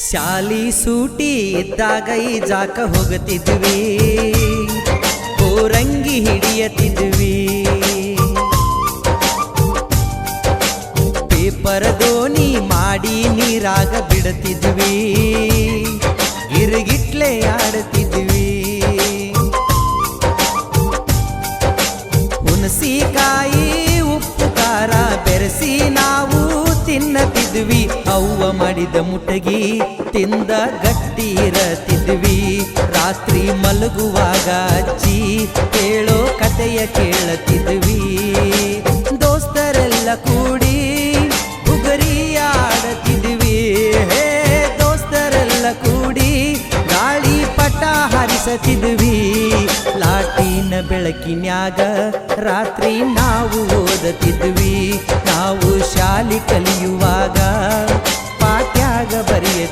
ಶಾಲಿ ಸೂಟಿ ಇದ್ದಾಗ ಈಜಾಕ ಹೋಗುತ್ತಿದ್ವಿ, ಕೋರಂಗಿ ಹಿಡಿಯತಿದ್ವಿ, ಪೇಪರ್ ದೋಣಿ ಮಾಡಿ ನೀರಾಗ ಬಿಡುತ್ತಿದ್ವಿ, ಗಿರ್ಗಿಟ್ಲೆ ಆಡುತ್ತಿದ್ವಿ, ಹುಣಸಿಕಾಯಿ ಉಪ್ಪು ಖಾರ ಬೆರೆಸಿ ನಾವು ತಿನ್ನತಿದ್ವಿ, ಅವ್ವ ಮಾಡಿದ ಮುಟಗಿ ತಿಂದ ಗಟ್ಟಿ ಇರತಿದ್ವಿ, ರಾತ್ರಿ ಮಲಗುವಾಗ ಅಜ್ಜಿ ಹೇಳೋ ಕಥೆಯ ಕೇಳತಿದ್ವಿ, ದೋಸ್ತರೆಲ್ಲ ಕೂಡಿ ಬುಗರಿ ಆಡತಿದ್ವಿ, ಹೇ ದೋಸ್ತರೆಲ್ಲ ಕೂಡಿ ಗಾಳಿ ಪಟ ಹಾರಿಸತಿದ್ವಿ, ಲಾಟಿನ ಬೆಳಕಿನ್ಯಾಗ ರಾತ್ರಿ ನಾವು ಓದತಿದ್ವಿ, ನಾವು ಶಾಲಿ ಕಲಿಯುವಾಗ